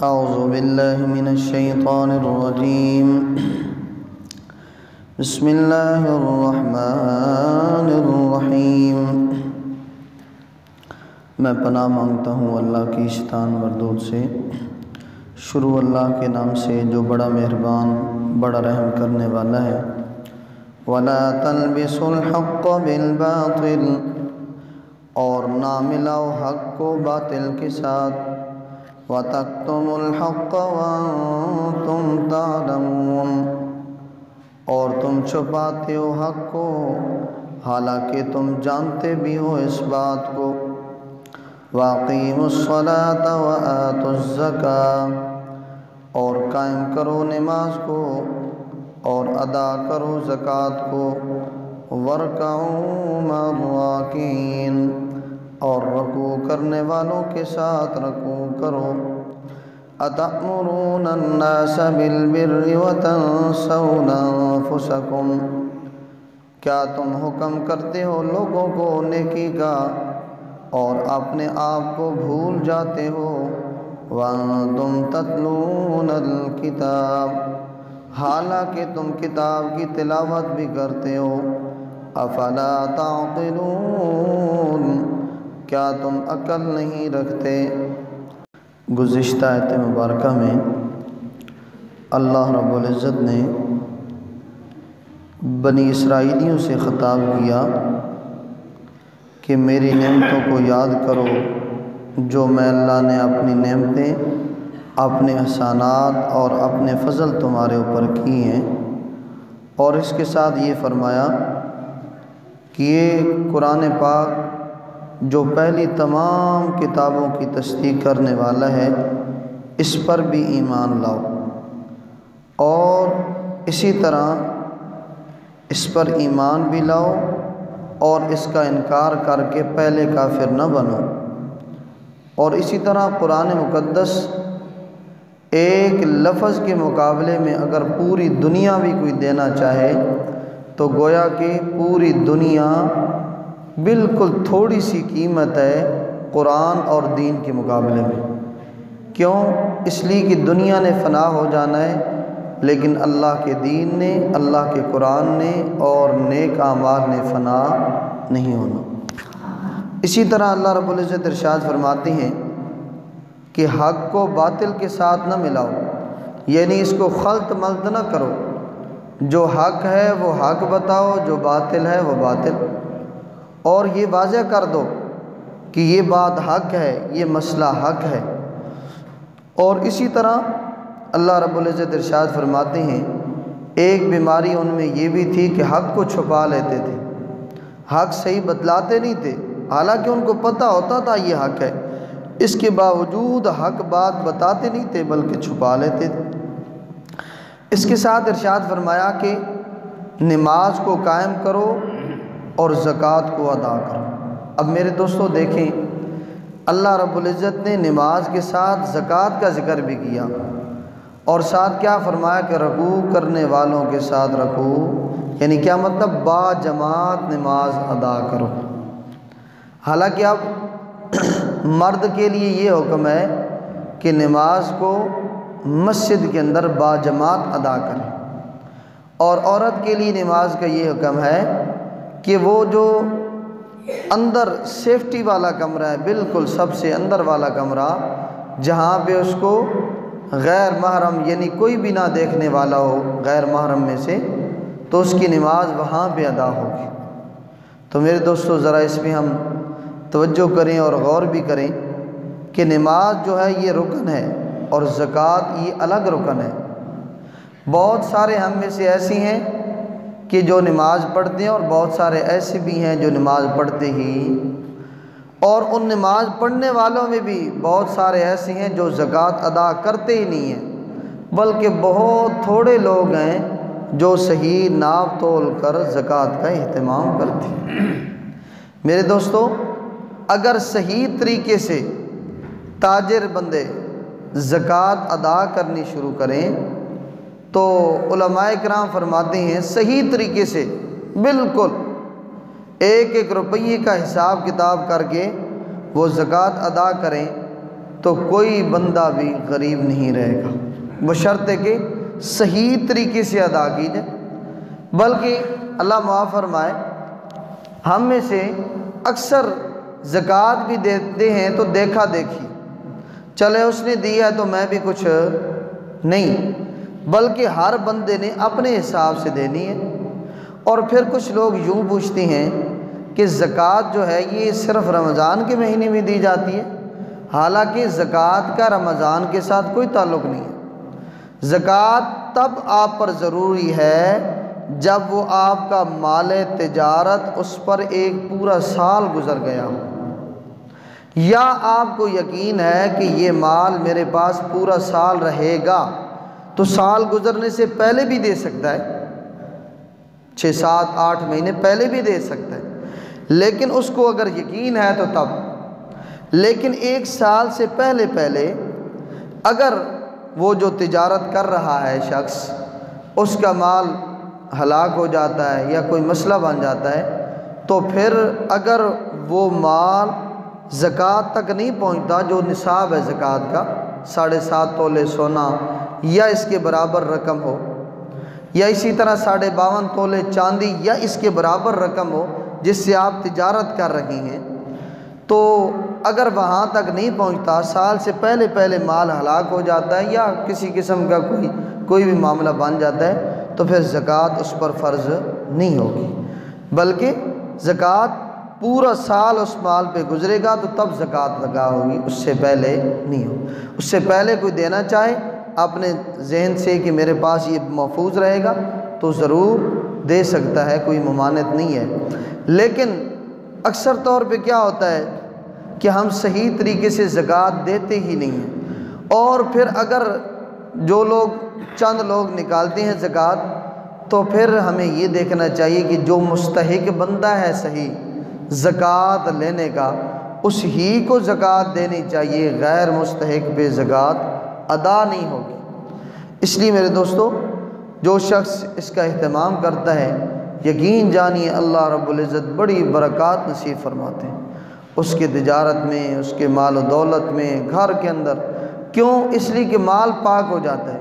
اعوذ باللہ من الشیطان الرجیم بسم اللہ الرحمن الرحیم۔ میں پناہ مانگتا ہوں اللہ کی شیطان مردود سے۔ شروع اللہ کے نام سے جو بڑا مہربان بڑا رحم کرنے والا ہے۔ وَلَا تَلْبِسُوا الْحَقَّ بِالْبَاطِلِ، اور نہ ملاؤ حق کو باطل کے ساتھ۔ وَتَكْتُمُوا الْحَقَّ وَأَنْتُمْ تَعْلَمُونَ، اور تم چھپاتے ہو حق کو حالانکہ تم جانتے بھی ہو اس بات کو۔ وَأَقِيمُوا الصَّلَاةَ وَآتُوا الزَّكَاةَ، اور قائم کرو نماز کو اور ادا کرو زکوٰۃ کو۔ وَارْكَعُوا مَعَ الرَّاكِعِينَ، اور رکوع کرنے والوں کے ساتھ رکوع کرو۔ أَتَأْمُرُونَ النَّاسَ بِالْبِرِّ وَتَنْسَوْنَ أَنفُسَكُمْ، کیا تم حکم کرتے ہو لوگوں کو نیکی کا اور اپنے آپ کو بھول جاتے ہو۔ وَأَنْتُمْ تَتْلُونَ الْكِتَابَ، حالانکہ تم کتاب کی تلاوت بھی کرتے ہو۔ أَفَلَا تَعْقِلُونَ، کیا تم عقل نہیں رکھتے؟ گزشتہ آیت مبارکہ میں اللہ رب العزت نے بنی اسرائیلیوں سے خطاب کیا کہ میری نعمتوں کو یاد کرو جو میں اللہ نے اپنی نعمتیں، اپنے احسانات اور اپنے فضل تمہارے اوپر کی ہیں، اور اس کے ساتھ یہ فرمایا کہ یہ قرآن پاک جو پہلی تمام کتابوں کی تصدیق کرنے والا ہے، اس پر بھی ایمان لاؤ، اور اسی طرح اس پر ایمان بھی لاؤ اور اس کا انکار کر کے پہلے کافر نہ بنو۔ اور اسی طرح قرآن مقدس ایک لفظ کے مقابلے میں اگر پوری دنیا بھی کوئی دینا چاہے تو گویا کہ پوری دنیا بالکل تھوڑی سی قیمت ہے قرآن اور دین کے مقابلے میں۔ کیوں؟ اس لیے کہ دنیا نے فنا ہو جانا ہے، لیکن اللہ کے دین نے، اللہ کے قرآن نے اور نیک اعمال نے فنا نہیں ہونا۔ اسی طرح اللہ رب العزت ارشاد فرماتے ہیں کہ حق کو باطل کے ساتھ نہ ملاؤ، یعنی اس کو خلط ملط نہ کرو۔ جو حق ہے وہ حق بتاؤ، جو باطل ہے وہ باطل، اور یہ واضح کر دو کہ یہ بات حق ہے، یہ مسئلہ حق ہے۔ اور اسی طرح اللہ رب العزت ارشاد فرماتے ہیں ایک بیماری ان میں یہ بھی تھی کہ حق کو چھپا لیتے تھے، حق صحیح بتلاتے نہیں تھے، حالانکہ ان کو پتہ ہوتا تھا یہ حق ہے، اس کے باوجود حق بات بتاتے نہیں تھے بلکہ چھپا لیتے تھے۔ اس کے ساتھ ارشاد فرمایا کہ نماز کو قائم کرو اور زکوٰۃ کو ادا کرو۔ اب میرے دوستو دیکھیں، اللہ رب العزت نے نماز کے ساتھ زکوٰۃ کا ذکر بھی کیا، اور ساتھ کیا فرمایا کہ رکوع کرنے والوں کے ساتھ رکوع، یعنی کیا مطلب؟ با جماعت نماز ادا کرو۔ حالانکہ اب مرد کے لیے یہ حکم ہے کہ نماز کو مسجد کے اندر با جماعت ادا کریں، اور عورت کے لیے نماز کا یہ حکم ہے کہ وہ جو اندر سیفٹی والا کمرہ ہے، بالکل سب سے اندر والا کمرہ، جہاں پہ اس کو غیر محرم یعنی کوئی بھی نہ دیکھنے والا ہو غیر محرم میں سے، تو اس کی نماز وہاں پہ ادا ہوگی۔ تو میرے دوستو ذرا اس میں ہم توجہ کریں اور غور بھی کریں کہ نماز جو ہے یہ رکن ہے اور زکوٰۃ یہ الگ رکن ہے۔ بہت سارے ہم میں سے ایسی ہیں کہ جو نماز پڑھتے ہیں، اور بہت سارے ایسے بھی ہیں جو نماز پڑھتے ہی، اور ان نماز پڑھنے والوں میں بھی بہت سارے ایسے ہیں جو زکوٰۃ ادا کرتے ہی نہیں ہیں، بلکہ بہت تھوڑے لوگ ہیں جو صحیح ناپ تول کر زکوٰۃ کا اہتمام کرتے ہیں۔ میرے دوستو، اگر صحیح طریقے سے تاجر بندے زکوٰۃ ادا کرنی شروع کریں تو علماء کرام فرماتے ہیں صحیح طریقے سے بالکل ایک ایک روپیے کا حساب کتاب کر کے وہ زکوٰۃ ادا کریں تو کوئی بندہ بھی غریب نہیں رہے گا، بشرطے کہ صحیح طریقے سے ادا کی جائے۔ بلکہ اللہ معاف فرمائے، ہم میں سے اکثر زکوٰۃ بھی دیتے ہیں تو دیکھا دیکھی، چلے اس نے دیا تو میں بھی کچھ نہیں، بلکہ ہر بندے نے اپنے حساب سے دینی ہے۔ اور پھر کچھ لوگ یوں پوچھتے ہیں کہ زکوٰۃ جو ہے یہ صرف رمضان کے مہینے میں دی جاتی ہے، حالانکہ زکوٰۃ کا رمضان کے ساتھ کوئی تعلق نہیں ہے۔ زکوٰۃ تب آپ پر ضروری ہے جب وہ آپ کا مال تجارت اس پر ایک پورا سال گزر گیا ہو، یا آپ کو یقین ہے کہ یہ مال میرے پاس پورا سال رہے گا، تو سال گزرنے سے پہلے بھی دے سکتا ہے، 6 7 8 مہینے پہلے بھی دے سکتا ہے، لیکن اس کو اگر یقین ہے تو تب۔ لیکن 1 سال سے پہلے اگر وہ جو تجارت کر رہا ہے شخص، اس کا مال ہلاک ہو جاتا ہے یا کوئی مسئلہ بن جاتا ہے، تو پھر اگر وہ مال زکوٰۃ تک نہیں پہنچتا جو نصاب ہے زکوٰۃ کا، 7.5 تولے سونا یا اس کے برابر رقم ہو، یا اسی طرح 52.5 تولے چاندی یا اس کے برابر رقم ہو جس سے آپ تجارت کر رہی ہیں، تو اگر وہاں تک نہیں پہنچتا، سال سے پہلے مال ہلاک ہو جاتا ہے یا کسی قسم کا کوئی بھی معاملہ بن جاتا ہے، تو پھر زکوٰۃ اس پر فرض نہیں ہوگی، بلکہ زکوٰۃ پورا سال اس مال پہ گزرے گا تو تب زکوٰۃ لگا ہوگی، اس سے پہلے نہیں ہو۔ اس سے پہلے کوئی دینا چاہے اپنے ذہن سے کہ میرے پاس یہ محفوظ رہے گا تو ضرور دے سکتا ہے، کوئی ممانعت نہیں ہے۔ لیکن اکثر طور پہ کیا ہوتا ہے کہ ہم صحیح طریقے سے زکوٰۃ دیتے ہی نہیں ہیں، اور پھر اگر جو لوگ چند لوگ نکالتے ہیں زکوٰۃ، تو پھر ہمیں یہ دیکھنا چاہیے کہ جو مستحق بندہ ہے صحیح زکوٰۃ لینے کا، اس ہی کو زکوٰۃ دینی چاہیے، غیر مستحق پہ زکوٰۃ ادا نہیں ہوگی۔ اس لیے میرے دوستو، جو شخص اس کا اہتمام کرتا ہے، یقین جانیے اللہ رب العزت بڑی برکات نصیب فرماتے ہیں اس کے تجارت میں، اس کے مال و دولت میں، گھر کے اندر۔ کیوں؟ اس لیے کہ مال پاک ہو جاتا ہے۔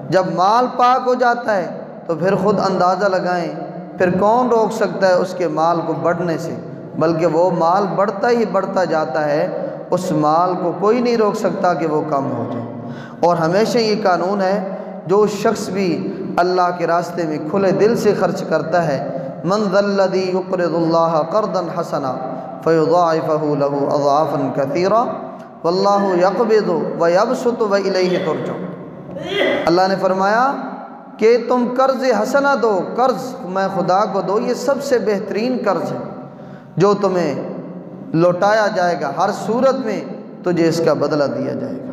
جب مال پاک ہو جاتا ہے تو پھر خود اندازہ لگائیں، پھر کون روک سکتا ہے اس کے مال کو بڑھنے سے؟ بلکہ وہ مال بڑھتا ہی بڑھتا جاتا ہے، اس مال کو کوئی نہیں روک سکتا کہ وہ کم ہو جائے۔ اور ہمیشہ یہ قانون ہے، جو شخص بھی اللہ کے راستے میں کھلے دل سے خرچ کرتا ہے، من ذا الذی یقرض اللہ قرضا حسنا فیضاعفہ لہ اضعافا کثیرا واللہ یقبض ویبسط والیہ ترجعون۔ اللہ نے فرمایا کہ تم قرض حسنہ دو، قرض میں خدا کو دو، یہ سب سے بہترین قرض ہے جو تمہیں لوٹایا جائے گا، ہر صورت میں تجھے اس کا بدلہ دیا جائے گا۔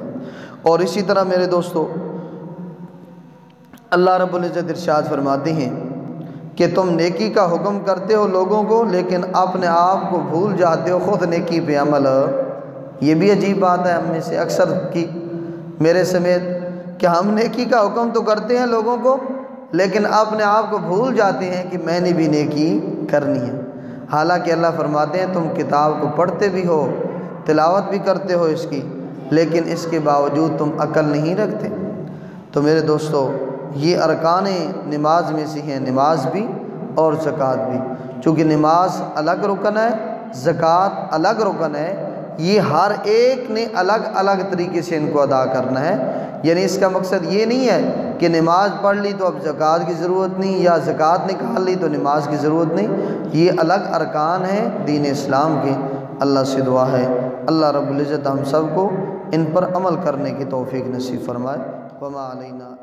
اور اسی طرح میرے دوستو، اللہ رب العزت ارشاد فرماتے ہیں کہ تم نیکی کا حکم کرتے ہو لوگوں کو، لیکن اپنے آپ کو بھول جاتے ہو خود نیکی پہ عمل۔ یہ بھی عجیب بات ہے ہم میں سے اکثر کی، میرے سمیت، کہ ہم نیکی کا حکم تو کرتے ہیں لوگوں کو، لیکن اپنے آپ کو بھول جاتے ہیں کہ میں نے بھی نیکی کرنی ہے۔ حالانکہ اللہ فرماتے ہیں تم کتاب کو پڑھتے بھی ہو، تلاوت بھی کرتے ہو اس کی، لیکن اس کے باوجود تم عقل نہیں رکھتے۔ تو میرے دوستو، یہ ارکان نماز میں سے ہیں، نماز بھی اور زکوٰۃ بھی۔ چونکہ نماز الگ رکن ہے، زکوٰۃ الگ رکن ہے، یہ ہر ایک نے الگ الگ طریقے سے ان کو ادا کرنا ہے۔ یعنی اس کا مقصد یہ نہیں ہے کہ نماز پڑھ لی تو اب زکوٰۃ کی ضرورت نہیں، یا زکوٰۃ نکال لی تو نماز کی ضرورت نہیں، یہ الگ ارکان ہیں دین اسلام کے۔ اللہ سے دعا ہے اللہ رب العزت ہم سب کو ان پر عمل کرنے کی توفیق نصیب فرمائے۔ وما علینا